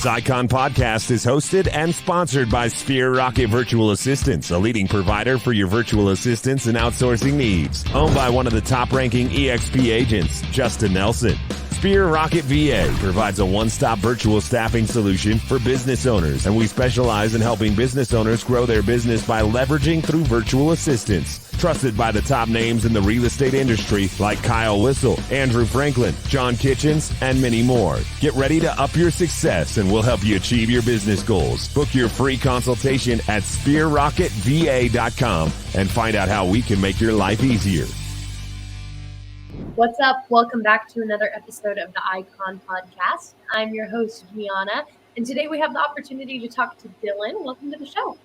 This Icon podcast is hosted and sponsored by Sphere Rocket Virtual Assistants, a leading provider for your virtual assistants and outsourcing needs. Owned by one of the top-ranking EXP agents, Justin Nelson. Sphere Rocket VA provides a one-stop virtual staffing solution for business owners, and we specialize in helping business owners grow their business by leveraging through virtual assistants. Trusted by the top names in the real estate industry like Kyle Whistle, Andrew Franklin, John Kitchens, and many more. Get ready to up your success and we'll help you achieve your business goals. Book your free consultation at sphererocketva.com and find out how we can make your life easier. What's up? Welcome back to another episode of the Icon Podcast. I'm your host, Gianna, and today we have the opportunity to talk to Dylan. Welcome to the show.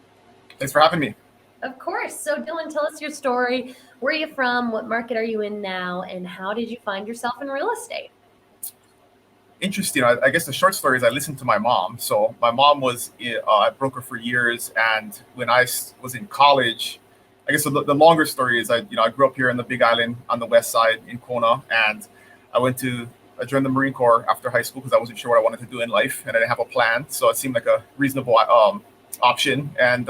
Thanks for having me. Of course. So Dylan, tell us your story. Where are you from? What market are you in now? And how did you find yourself in real estate? Interesting. I guess the short story is I listened to my mom. So my mom was a broker for years. And when I was in college, I guess the longer story is I grew up here in the Big Island on the west side in Kona. And I joined the Marine Corps after high school because I wasn't sure what I wanted to do in life. And I didn't have a plan. So it seemed like a reasonable option. And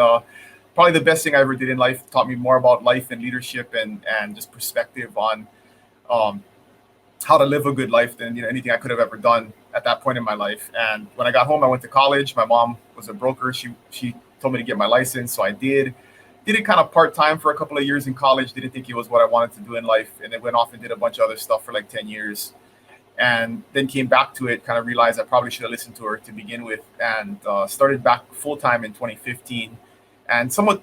probably the best thing I ever did in life. Taught me more about life and leadership and just perspective on how to live a good life than anything I could have ever done at that point in my life. And when I got home, I went to college. My mom was a broker. She told me to get my license, so I did. Did it kind of part-time for a couple of years in college. Didn't think it was what I wanted to do in life, and then went off and did a bunch of other stuff for like 10 years. And then came back to it, kind of realized I probably should have listened to her to begin with, and started back full-time in 2015. And somewhat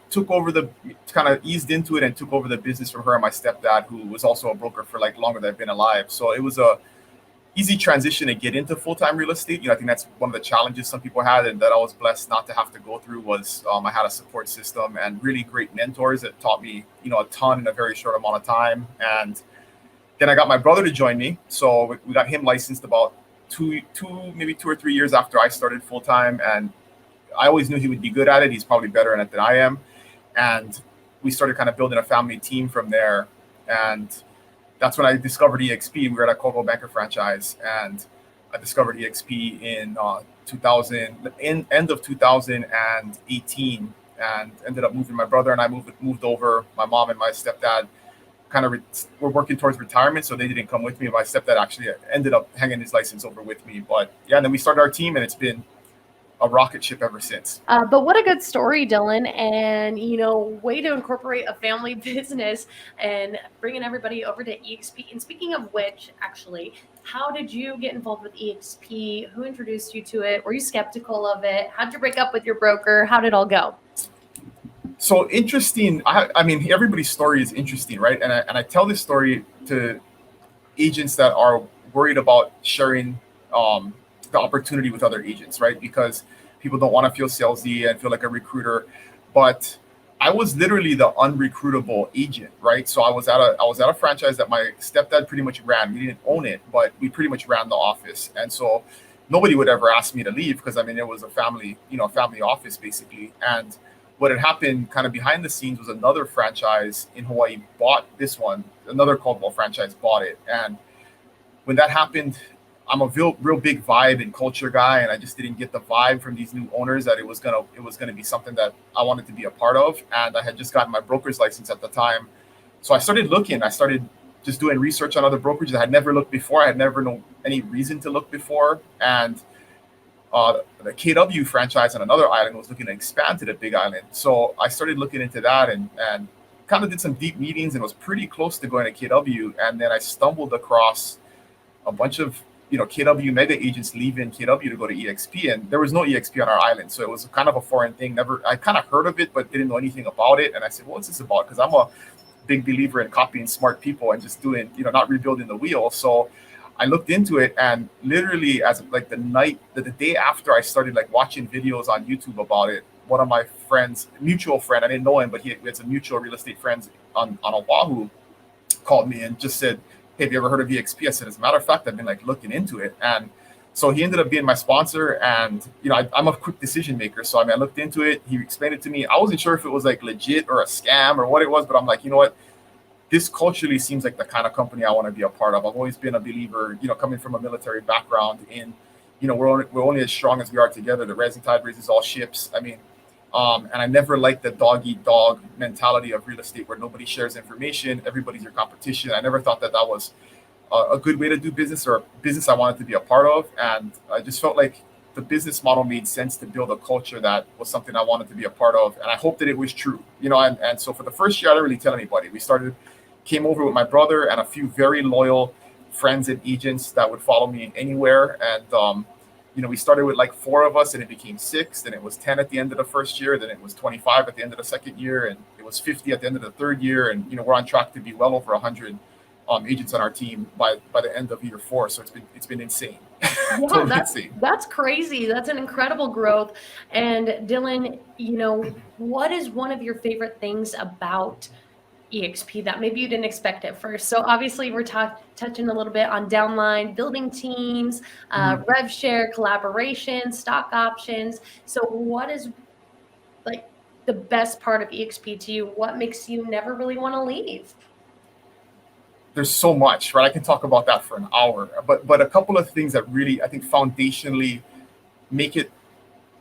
eased into it and took over the business from her and my stepdad, who was also a broker for like longer than I've been alive. So it was a easy transition to get into full-time real estate. I think that's one of the challenges some people had and that I was blessed not to have to go through was I had a support system and really great mentors that taught me, a ton in a very short amount of time. And then I got my brother to join me. So we got him licensed about maybe 2 or 3 years after I started full-time. And I always knew he would be good at it. He's probably better at it than I am. And we started kind of building a family team from there. And that's when I discovered EXP. We were at a Coldwell Banker franchise. And I discovered EXP in end of 2018 and ended up moving. My brother and I moved over. My mom and my stepdad were working towards retirement, so they didn't come with me. My stepdad actually ended up hanging his license over with me. But yeah, and then we started our team, and it's been a rocket ship ever since. But what a good story, Dylan. And, way to incorporate a family business and bringing everybody over to EXP. And speaking of which, actually, how did you get involved with EXP? Who introduced you to it? Were you skeptical of it? How'd you break up with your broker? How did it all go? So interesting. I mean, everybody's story is interesting, right? And I tell this story to agents that are worried about sharing the opportunity with other agents, right? Because people don't want to feel salesy and feel like a recruiter. But I was literally the unrecruitable agent, right? So I was at a franchise that my stepdad pretty much ran. We didn't own it, but we pretty much ran the office. And so nobody would ever ask me to leave because it was a family office basically. And what had happened kind of behind the scenes was another franchise in Hawaii bought this one. Another Coldwell franchise bought it. And when that happened, I'm a real big vibe and culture guy, and I just didn't get the vibe from these new owners that it was gonna be something that I wanted to be a part of. And I had just gotten my broker's license at the time, so I started looking. I started just doing research on other brokerages. I had never looked before. I had never known any reason to look before. And the KW franchise on another island was looking to expand to the Big Island, so I started looking into that and kind of did some deep meetings and was pretty close to going to KW. And then I stumbled across a bunch of KW mega agents leaving KW to go to EXP, and there was no EXP on our island. So it was kind of a foreign thing. I kind of heard of it, but didn't know anything about it. And I said, well, what's this about? Because I'm a big believer in copying smart people and just doing, not rebuilding the wheel. So I looked into it, and literally as like the day after I started like watching videos on YouTube about it, one of my friends, mutual friend, I didn't know him, but he had some mutual real estate friends on Oahu, called me and just said, hey, have you ever heard of EXP? I said, as a matter of fact, I've been like looking into it. And so he ended up being my sponsor. And, I'm a quick decision maker. So, I looked into it. He explained it to me. I wasn't sure if it was like legit or a scam or what it was, but I'm like, you know what? This culturally seems like the kind of company I want to be a part of. I've always been a believer, coming from a military background in we're only as strong as we are together. The rising tide raises all ships. I mean, and I never liked the dog eat dog mentality of real estate where nobody shares information, everybody's your competition. I never thought that was a good way to do business or a business I wanted to be a part of. And I just felt like the business model made sense to build a culture that was something I wanted to be a part of. And I hope that it was true, and so for the first year, I didn't really tell anybody. Came over with my brother and a few very loyal friends and agents that would follow me anywhere. And, we started with like 4 of us and it became 6, then it was 10 at the end of the first year, then it was 25 at the end of the second year, and it was 50 at the end of the third year. And, we're on track to be well over 100 agents on our team by the end of year 4. So it's been insane. Yeah, Totally insane. That's crazy. That's an incredible growth. And Dylan, what is one of your favorite things about EXP that maybe you didn't expect at first? So obviously we're touching a little bit on downline, building teams, rev share, collaboration, stock options. So what is like the best part of EXP to you? What makes you never really want to leave? There's so much, right? I can talk about that for an hour, but a couple of things that really, I think, foundationally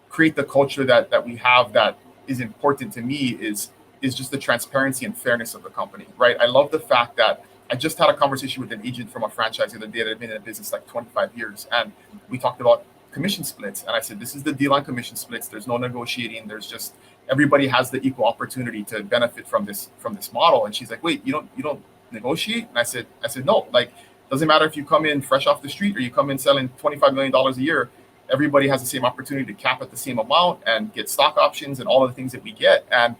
create the culture that we have that is important to me is just the transparency and fairness of the company, right? I love the fact that I just had a conversation with an agent from a franchise the other day that had been in the business like 25 years. And we talked about commission splits. And I said, this is the deal on commission splits. There's no negotiating. There's just, everybody has the equal opportunity to benefit from this model. And she's like, wait, you don't negotiate? And I said, no, like, doesn't matter if you come in fresh off the street or you come in selling $25 million a year, everybody has the same opportunity to cap at the same amount and get stock options and all of the things that we get. And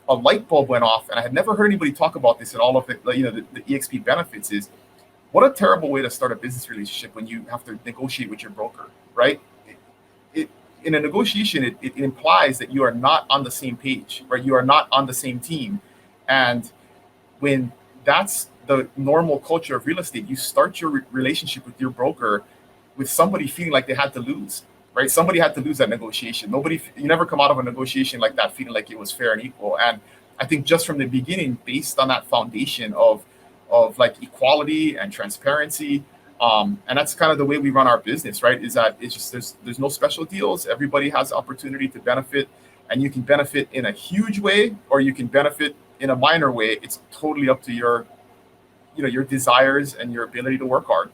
a light bulb went off, and I had never heard anybody talk about this, and all of it, the EXP benefits is what a terrible way to start a business relationship when you have to negotiate with your broker, right? In a negotiation, it implies that you are not on the same page, right? You are not on the same team. And when that's the normal culture of real estate, you start your relationship with your broker with somebody feeling like they had to lose. Right? Somebody had to lose that negotiation. You never come out of a negotiation like that feeling like it was fair and equal. And I think just from the beginning, based on that foundation of like equality and transparency, and that's kind of the way we run our business, right? Is that it's just there's no special deals. Everybody has the opportunity to benefit, and you can benefit in a huge way or you can benefit in a minor way. It's totally up to your desires and your ability to work hard.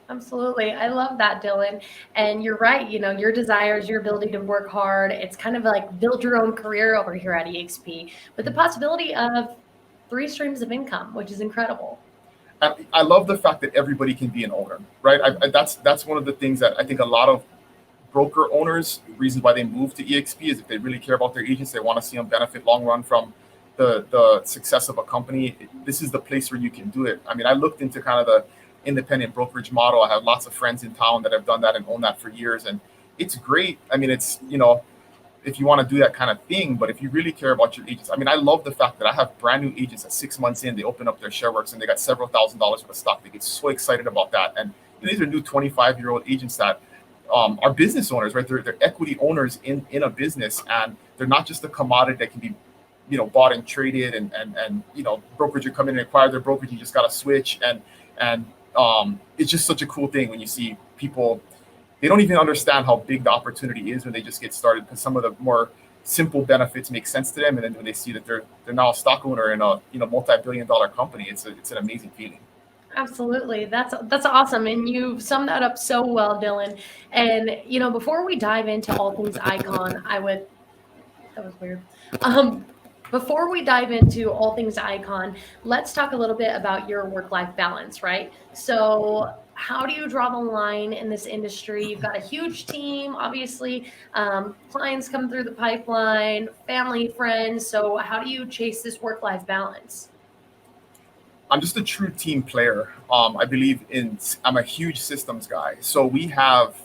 Absolutely. I love that, Dylan. And you're right. Your desires, your ability to work hard. It's kind of like build your own career over here at EXP with the possibility of 3 streams of income, which is incredible. I love the fact that everybody can be an owner, right? That's one of the things that I think a lot of broker owners, reasons why they move to EXP is if they really care about their agents, they want to see them benefit long run from the success of a company. This is the place where you can do it. I mean, I looked into kind of the independent brokerage model. I have lots of friends in town that have done that and owned that for years, and it's great. I mean, it's if you want to do that kind of thing, but if you really care about your agents, I mean, I love the fact that I have brand new agents at 6 months in, they open up their ShareWorks and they got several $1,000s worth of stock. They get so excited about that, and these are new 25-year-old agents that are business owners, right? They're equity owners in a business, and they're not just a commodity that can be bought and traded, and brokerage, you come in and acquire their brokerage, you just got to switch, and it's just such a cool thing when you see people, they don't even understand how big the opportunity is when they just get started, because some of the more simple benefits make sense to them, and then when they see that they're now a stock owner in a multi-billion-dollar company, it's an amazing feeling. Absolutely. That's awesome. And you've summed that up so well, Dylan. And before we dive into all things Icon, that was weird. Before we dive into all things Icon, let's talk a little bit about your work-life balance, right? So how do you draw the line in this industry? You've got a huge team, obviously, clients come through the pipeline, family, friends. So how do you chase this work-life balance? I'm just a true team player. I'm a huge systems guy. So we have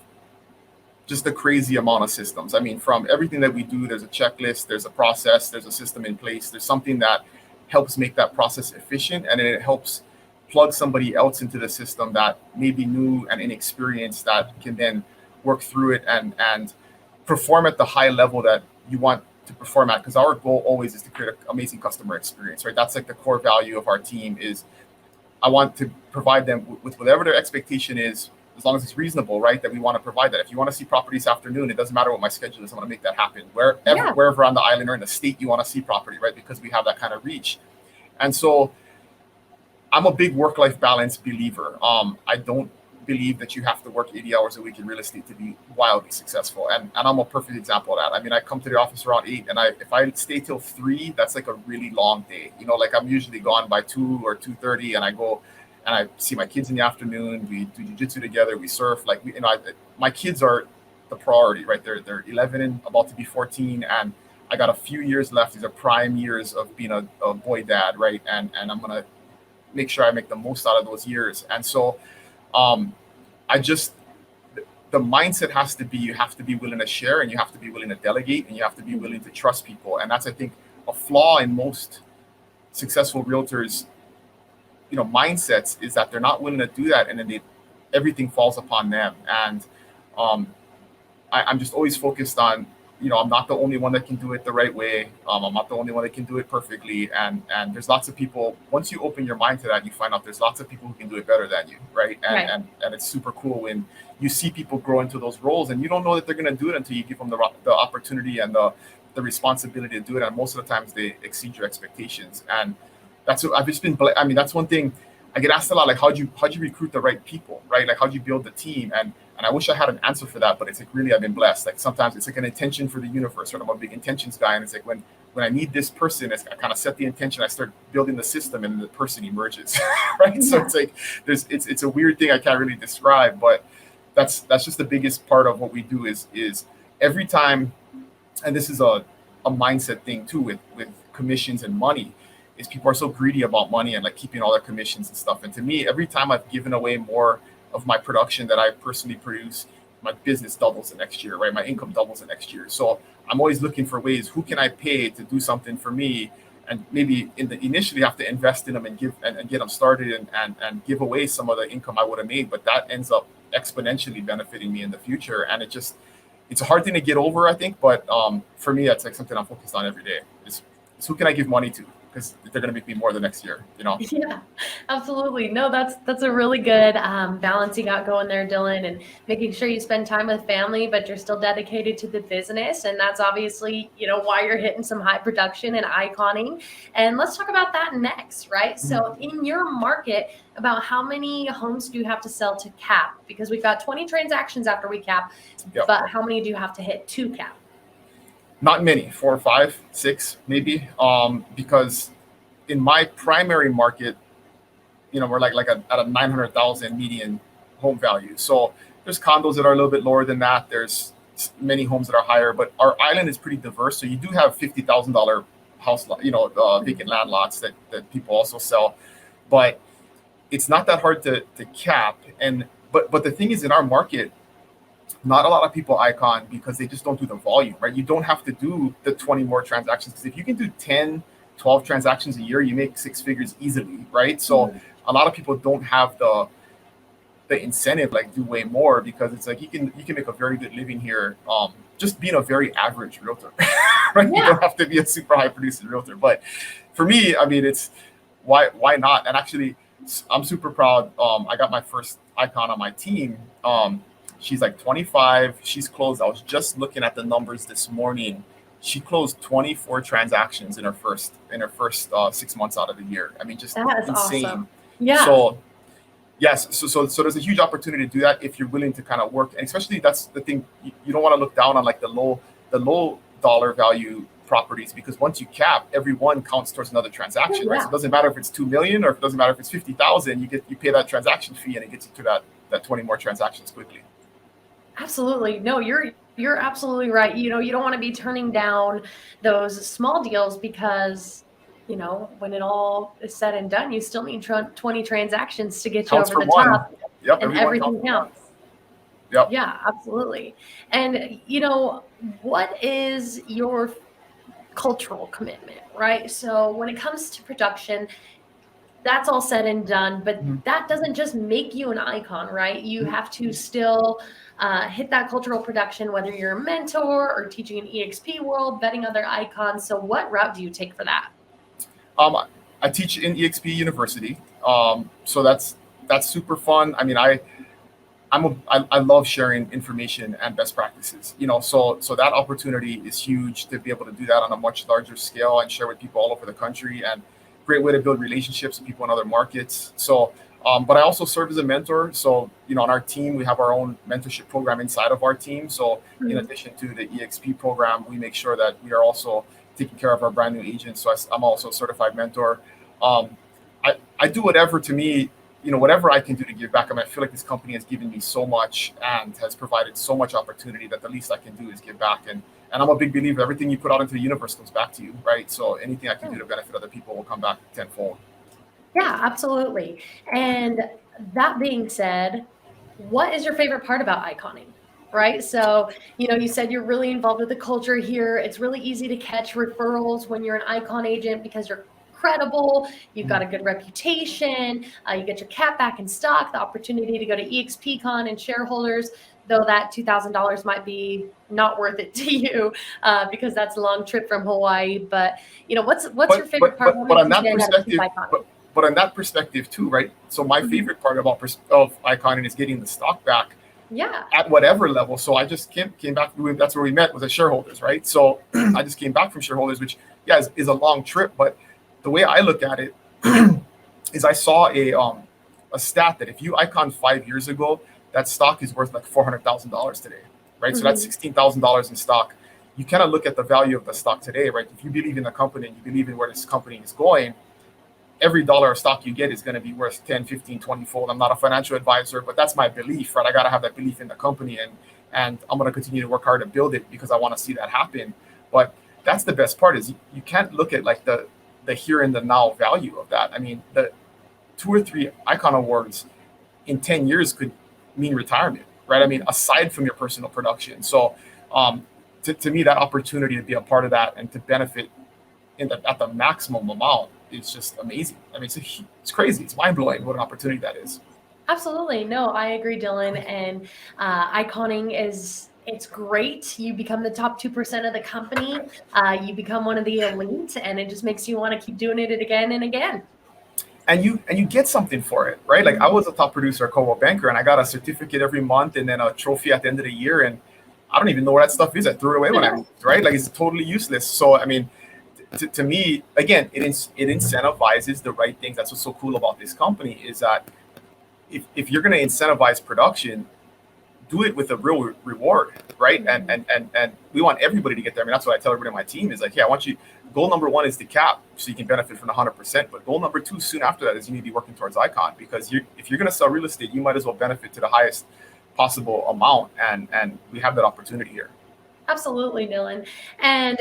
just a crazy amount of systems. I mean, from everything that we do, there's a checklist, there's a process, there's a system in place, there's something that helps make that process efficient, and it helps plug somebody else into the system that may be new and inexperienced, that can then work through it and perform at the high level that you want to perform at. Because our goal always is to create an amazing customer experience, right? That's like the core value of our team is I want to provide them with whatever their expectation is as long as it's reasonable, right? That we want to provide that. If you want to see property this afternoon, it doesn't matter what my schedule is. I want to make that happen. Wherever on the island or in the state you want to see property, right? Because we have that kind of reach. And so I'm a big work-life balance believer. I don't believe that you have to work 80 hours a week in real estate to be wildly successful. And I'm a perfect example of that. I mean, I come to the office around 8, and if I stay till 3, that's like a really long day. You know, like I'm usually gone by 2 or 2:30, and I go and I see my kids in the afternoon. We do jiu-jitsu together. We surf. Like, my kids are the priority, right? They're 11 and about to be 14, and I got a few years left. These are prime years of being a boy dad, right? And I'm going to make sure I make the most out of those years. And so the mindset has to be, you have to be willing to share, and you have to be willing to delegate, and you have to be willing to trust people. And that's, I think, a flaw in most successful realtors, mindsets, is that they're not willing to do that. And then everything falls upon them. And I'm just always focused on, I'm not the only one that can do it the right way. I'm not the only one that can do it perfectly. And there's lots of people, once you open your mind to that, you find out there's lots of people who can do it better than you, right? And it's super cool when you see people grow into those roles, and you don't know that they're going to do it until you give them the opportunity and the responsibility to do it. And most of the times they exceed your expectations. And that's what I've just been, that's one thing I get asked a lot, like, how'd you recruit the right people, right? Like, how'd you build the team? And I wish I had an answer for that, but it's like, really, I've been blessed. Like, sometimes it's like an intention for the universe, right? I'm a big intentions guy. And it's like, when I need this person, I kind of set the intention, I start building the system, and the person emerges, right? Yeah. So it's like, it's a weird thing I can't really describe, but that's just the biggest part of what we do is every time, and this is a mindset thing too with commissions and money, is people are so greedy about money and like keeping all their commissions and stuff. And to me, every time I've given away more of my production that I personally produce, my business doubles the next year, right? My income doubles the next year. So I'm always looking for ways, who can I pay to do something for me? And maybe initially have to invest in them and get them started and give away some of the income I would have made, but that ends up exponentially benefiting me in the future. And it's a hard thing to get over, I think. But for me, that's like something I'm focused on every day. Is who can I give money to? Because they're going to make me more the next year, Yeah, absolutely. No, that's a really good balancing out going there, Dylan, and making sure you spend time with family, but you're still dedicated to the business. And that's obviously, why you're hitting some high production and iconing. And let's talk about that next, right? Mm-hmm. So in your market, about how many homes do you have to sell to cap? Because we've got 20 transactions after we cap, yep. But how many do you have to hit to cap? Not many, 4 or 5, 6 maybe, because in my primary market, we're like at a 900,000 median home value. So there's condos that are a little bit lower than that. There's many homes that are higher, but our island is pretty diverse. So you do have $50,000 house, vacant land lots that people also sell, but it's not that hard to cap. But the thing is, in our market, not a lot of people icon because they just don't do the volume, right? You don't have to do the 20 more transactions, because if you can do 10, 12 transactions a year, you make 6 figures easily, right? So a lot of people don't have the incentive, like, do way more, because it's like you can make a very good living here, just being a very average realtor, right? Yeah. You don't have to be a super high producing realtor. But for me, it's why not? And actually, I'm super proud. I got my first icon on my team. She's like 25. She's closed. I was just looking at the numbers this morning. She closed 24 transactions in her first 6 months out of the year. Just that is insane. Awesome. Yeah. So yes, so there's a huge opportunity to do that if you're willing to kind of work, and especially that's the thing. You don't want to look down on like the low dollar value properties, because once you cap, every one counts towards another transaction, right? So it doesn't matter if it's 2 million or if it doesn't matter if it's 50,000. You pay that transaction fee, and it gets you to that 20 more transactions quickly. Absolutely. No, you're absolutely right. You don't want to be turning down those small deals because, when it all is said and done, you still need 20 transactions to get you over the top. Yep, and everything counts. Yep. Yeah, absolutely. And, what is your cultural commitment, right? So when it comes to production, that's all said and done, but that doesn't just make you an icon, right? You have to still hit that cultural production, whether you're a mentor or teaching an EXP world, vetting other icons. So what route do you take for that? I teach in EXP University. So that's super fun. I'm I love sharing information and best practices, so that opportunity is huge to be able to do that on a much larger scale and share with people all over the country, and great way to build relationships with people in other markets. So, but I also serve as a mentor. So, on our team, we have our own mentorship program inside of our team. So in addition to the EXP program, we make sure that we are also taking care of our brand new agents. So I'm also a certified mentor. I do whatever to me, whatever I can do to give back. I feel like this company has given me so much and has provided so much opportunity that the least I can do is give back. And I'm a big believer, everything you put out into the universe comes back to you, right? So anything I can do to benefit other people will come back tenfold. Yeah, absolutely. And that being said, what is your favorite part about iconing? Right. So, you said you're really involved with the culture here. It's really easy to catch referrals when you're an icon agent because you're credible. You've got a good reputation. You get your cap back in stock, the opportunity to go to EXPCon and shareholders, though that $2,000 might be not worth it to you because that's a long trip from Hawaii. But, what's your favorite part? But on that perspective, but on that perspective too, right? So my favorite part of iconing is getting the stock back. Yeah. At whatever level. So I just came back. That's where we met, was as shareholders, right? So I just came back from shareholders, which is a long trip. But the way I look at it is I saw a stat that if you icon 5 years ago, that stock is worth like $400,000 today, right? So that's $16,000 in stock. You kind of look at the value of the stock today, right? If you believe in the company and you believe in where this company is going, every dollar of stock you get is going to be worth 10, 15, 20 fold. I'm not a financial advisor, but that's my belief, right? I got to have that belief in the company, and I'm going to continue to work hard to build it because I want to see that happen. But that's the best part, is you can't look at like the here and the now value of that. I mean, the 2 or 3 icon awards in 10 years could mean retirement, right? I mean, aside from your personal production. So to me, that opportunity to be a part of that and to benefit at the maximum amount, it's just amazing. I mean, it's crazy. It's mind-blowing what an opportunity that is. Absolutely. No, I agree, Dylan. And iconing it's great. You become the top 2% of the company. You become one of the elite, and it just makes you want to keep doing it again and again. And you get something for it, right? Like I was a top producer at Coldwell Banker, and I got a certificate every month and then a trophy at the end of the year. And I don't even know where that stuff is. I threw it away when I moved, right? Like it's totally useless. So, I mean, to me, again, it incentivizes the right things. That's what's so cool about this company, is that if you're going to incentivize production, do it with a real reward, right? And we want everybody to get there. I mean, that's what I tell everybody on my team is like, I want you. Goal number 1 is the cap, so you can benefit from the 100%. But goal number 2, soon after that, is you need to be working towards icon, because if you're going to sell real estate, you might as well benefit to the highest possible amount, and we have that opportunity here. Absolutely, Dylan. And,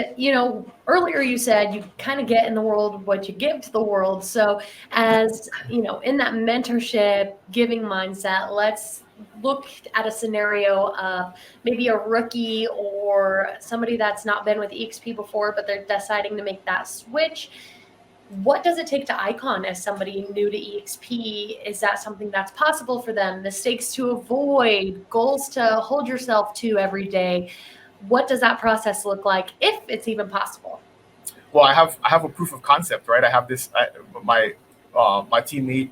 earlier you said you kind of get in the world what you give to the world. So as, in that mentorship, giving mindset, let's look at a scenario of maybe a rookie or somebody that's not been with EXP before, but they're deciding to make that switch. What does it take to icon as somebody new to EXP? Is that something that's possible for them? Mistakes to avoid, goals to hold yourself to every day? What does that process look like, if it's even possible? Well, I have a proof of concept, right? I have this. My teammate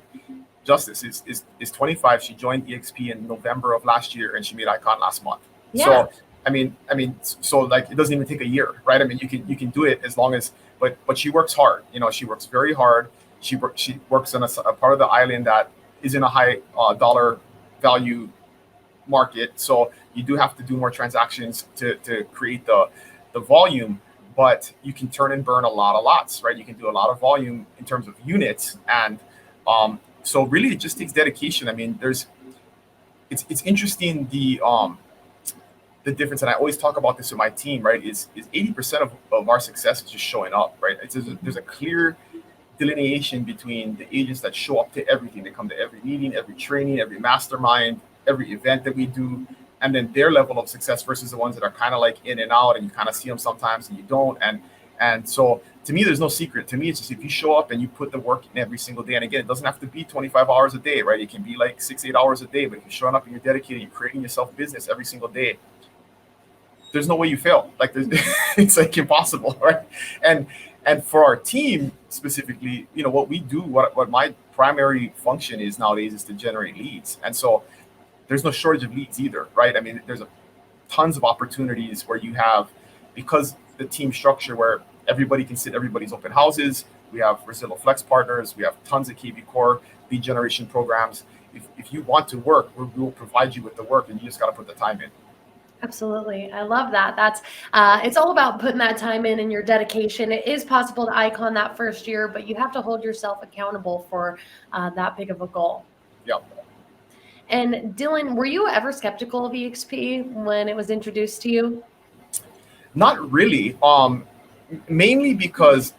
Justice is 25. She joined EXP in November of last year, and she made icon last month. Yeah. So I mean, so like it doesn't even take a year, right? I mean, you can do it as long as, but she works hard. She works very hard. She works on a part of the island that is in a high dollar value market, so you do have to do more transactions to create the volume, but you can turn and burn a lot of lots, right? You can do a lot of volume in terms of units, and so really it just takes dedication. I mean, it's interesting, the difference, and I always talk about this with my team, right, is 80% of our success is just showing up, right? There's a clear delineation between the agents that show up to everything. They come to every meeting, every training, every mastermind, every event that we do, and then their level of success versus the ones that are kind of like in and out, and you kind of see them sometimes and you don't. And so to me, there's no secret. To me, it's just if you show up and you put the work in every single day, and again, it doesn't have to be 25 hours a day, right? It can be like 6-8 hours a day, but if you're showing up and you're dedicated, you're creating yourself business every single day, there's no way you fail. Like it's like impossible, right? And for our team specifically, what we do, what my primary function is nowadays is to generate leads. And so there's no shortage of leads either, right? I mean, there's tons of opportunities where you have, because the team structure where everybody can sit everybody's open houses. We have Resillo Flex partners. We have tons of KV Core lead generation programs. If you want to work, we will provide you with the work, and you just got to put the time in. Absolutely. I love that. That's it's all about putting that time in and your dedication. It is possible to icon that first year, but you have to hold yourself accountable for that big of a goal. Yep. And Dylan, were you ever skeptical of EXP when it was introduced to you? Not really. Mainly because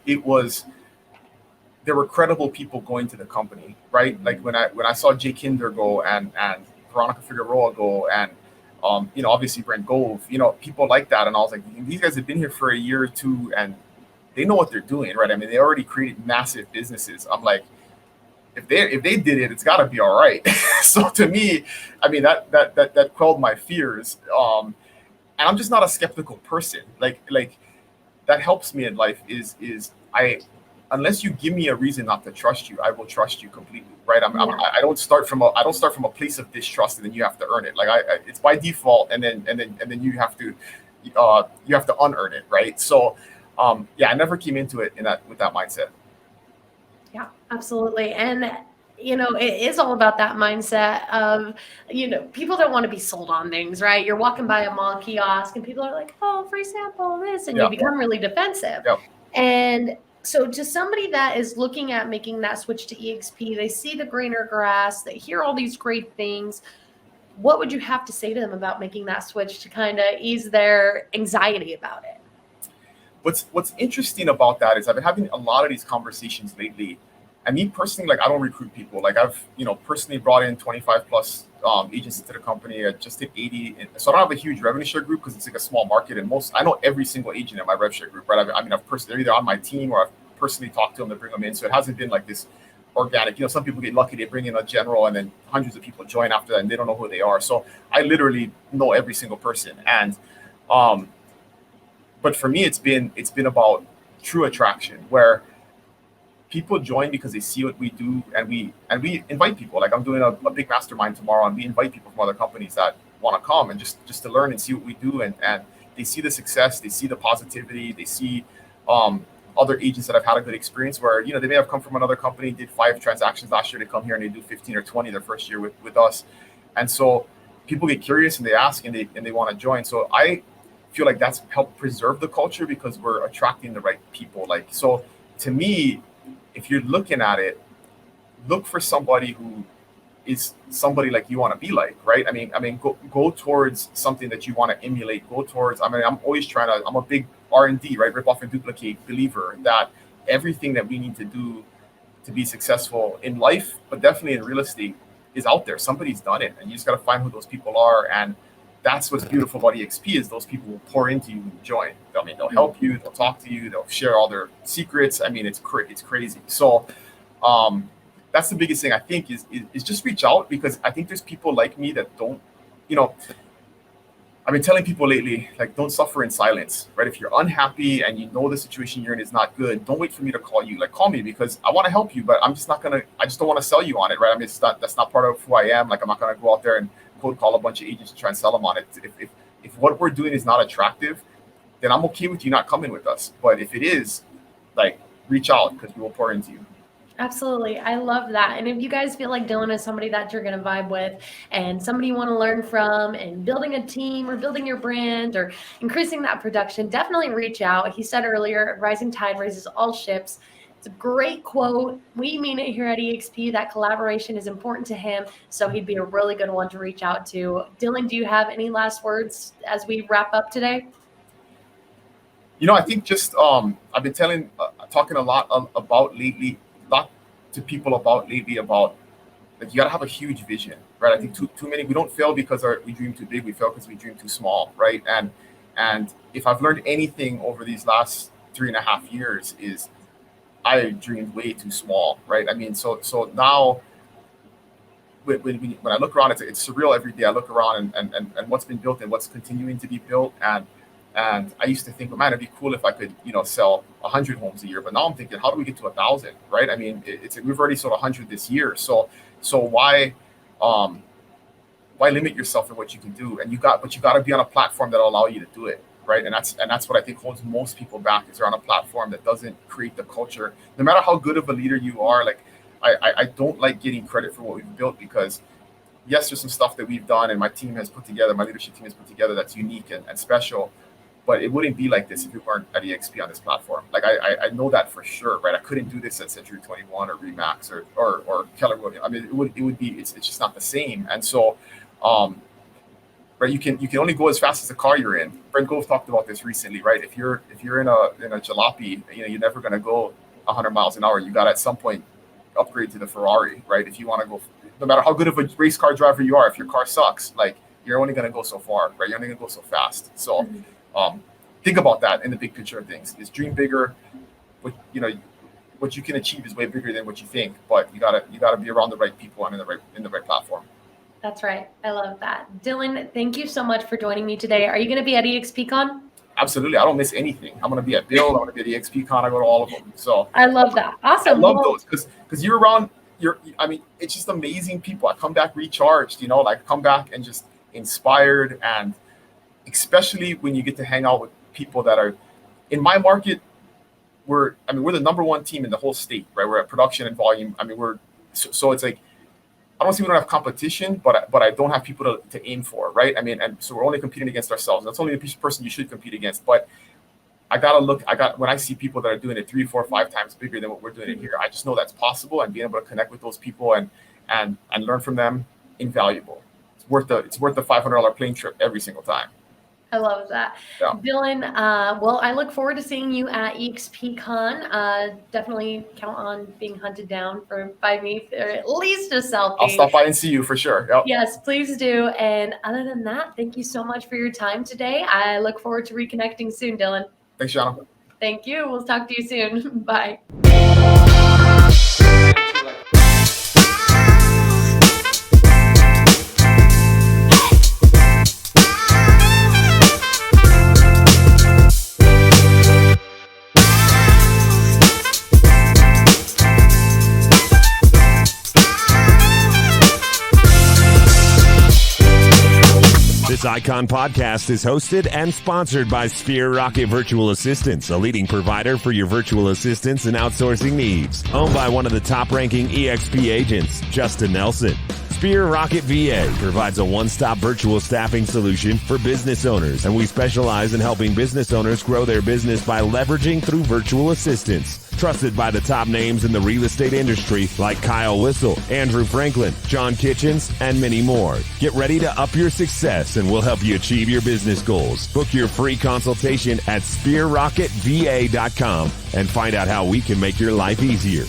there were credible people going to the company, right? Like when I saw Jay Kinder go and Veronica Figueroa go and obviously Brent Gove, people like that, and I was like, these guys have been here for a year or two and they know what they're doing, right? I mean, they already created massive businesses. I'm like, if they did it, it's got to be all right. So to me, I mean, that quelled my fears. And I'm just not a skeptical person. Like that helps me in life is unless you give me a reason not to trust you, I will trust you completely, right? I don't start from a place of distrust, and then you have to earn it. Like it's by default, and then you have to unearn it, right? So I never came into it with that mindset. Yeah, absolutely. And it is all about that mindset of, people don't want to be sold on things, right? You're walking by a mall kiosk and people are like, oh, free sample, this, and you become really defensive. Yep. And so to somebody that is looking at making that switch to EXP, they see the greener grass, they hear all these great things. What would you have to say to them about making that switch to kind of ease their anxiety about it? What's interesting about that is I've been having a lot of these conversations lately. And me personally, like I don't recruit people. Like I've, personally brought in 25 plus agents into the company. I just hit 80. So I don't have a huge revenue share group because it's like a small market. And I know every single agent in my rev share group, right? They're either on my team or I've personally talked to them to bring them in. So it hasn't been like this organic. Some people get lucky, they bring in a general and then hundreds of people join after that and they don't know who they are. So I literally know every single person. And, but for me, it's been about true attraction where people join because they see what we do, and we invite people. Like I'm doing a big mastermind tomorrow, and we invite people from other companies that want to come and just to learn and see what we do, and they see the success, they see the positivity, they see other agents that have had a good experience where they may have come from another company, did 5 transactions last year, they come here and they do 15 or 20 their first year with us, and so people get curious and they ask and they want to join. So I feel like that's helped preserve the culture because we're attracting the right people. Like, so to me, if you're looking at it, look for somebody who is somebody like you want to be like, right? I mean, go towards something that you want to emulate. Go towards. I'm always I'm a big R&D, right? Rip off and duplicate believer that everything that we need to do to be successful in life, but definitely in real estate, is out there. Somebody's done it, and you just got to find who those people are. And that's what's beautiful about EXP is those people will pour into you when you join. They'll help you, they'll talk to you, they'll share all their secrets. I mean, it's crazy. So that's the biggest thing I think is just reach out, because I think there's people like me that don't, I've been telling people lately, like, don't suffer in silence, right? If you're unhappy and you know the situation you're in is not good, don't wait for me to call you. Like, call me, because I want to help you, but I just don't want to sell you on it, right? I mean, that's not part of who I am. Like, I'm not going to go out there and cold call a bunch of agents to try and sell them on it. If what we're doing is not attractive, then I'm okay with you not coming with us. But if it is, like, reach out, because we will pour into you. Absolutely. I love that. And if you guys feel like Dylan is somebody that you're going to vibe with and somebody you want to learn from and building a team or building your brand or increasing that production, definitely reach out. He said earlier, rising tide raises all ships. It's a great quote. We mean it here at EXP. That collaboration is important to him. So he'd be a really good one to reach out to. Dylan, do you have any last words as we wrap up today? I think just I've been talking a lot about lately, to people about like, you got to have a huge vision, right? I think too many, we don't fail because we dream too big, we fail because we dream too small, right? And if I've learned anything over these last 3.5 years is I dreamed way too small, right? I mean, so now when I look around, it's surreal every day. I look around and what's been built and what's continuing to be built, and I used to think, oh, man, it'd be cool if I could, sell 100 homes a year. But now I'm thinking, how do we get to 1,000, right? I mean, we've already sold 100 this year. So why why limit yourself in what you can do? And you got to be on a platform that'll allow you to do it, right? And that's what I think holds most people back, is they're on a platform that doesn't create the culture. No matter how good of a leader you are, like I don't like getting credit for what we've built, because yes, there's some stuff that we've done and my team has put together, my leadership team has put together that's unique and special. But it wouldn't be like this if we weren't at EXP on this platform. Like I know that for sure, right? I couldn't do this at Century 21 or Remax or Keller Williams. I mean, it would be it's just not the same. And so, right, you can only go as fast as the car you're in. Brent Gove talked about this recently, right? If you're in a jalopy, you're never going to go 100 miles an hour. You got to at some point upgrade to the Ferrari, right? If you want to go, no matter how good of a race car driver you are, if your car sucks, like you're only going to go so far, right? You're only going to go so fast. So. Think about that in the big picture of things. Is dream bigger. What you can achieve is way bigger than what you think. But you gotta be around the right people and in the right platform. That's right. I love that. Dylan, thank you so much for joining me today. Are you going to be at EXPCon? Absolutely. I don't miss anything. I'm going to be at Build. I'm going to be at EXPCon. I go to all of them. So I love that. Awesome. I love those because you're around. It's just amazing people. I come back recharged. Like come back and just inspired, and especially when you get to hang out with people that are in my market. We're the number one team in the whole state, right? We're at production and volume. So it's like, I don't see we don't have competition, but I don't have people to aim for, right? And so we're only competing against ourselves. That's only the person you should compete against. But when I see people that are doing it 3, 4, 5 times bigger than what we're doing it here, I just know that's possible, and being able to connect with those people and learn from them, invaluable. It's worth the $500 plane trip every single time. I love that. Yeah. Dylan, well, I look forward to seeing you at EXPCon. Definitely count on being hunted down by me for at least a selfie. I'll stop by and see you for sure. Yep. Yes, please do. And other than that, thank you so much for your time today. I look forward to reconnecting soon, Dylan. Thanks, Shanna. Thank you. We'll talk to you soon. Bye. This Icon podcast is hosted and sponsored by Sphere Rocket Virtual Assistants, a leading provider for your virtual assistants and outsourcing needs. Owned by one of the top-ranking EXP agents, Justin Nelson. Sphere Rocket VA provides a one-stop virtual staffing solution for business owners, and we specialize in helping business owners grow their business by leveraging through virtual assistants. Trusted by the top names in the real estate industry like Kyle Whistle, Andrew Franklin, John Kitchens, and many more. Get ready to up your success, and we'll help you achieve your business goals. Book your free consultation at SphereRocketVA.com and find out how we can make your life easier.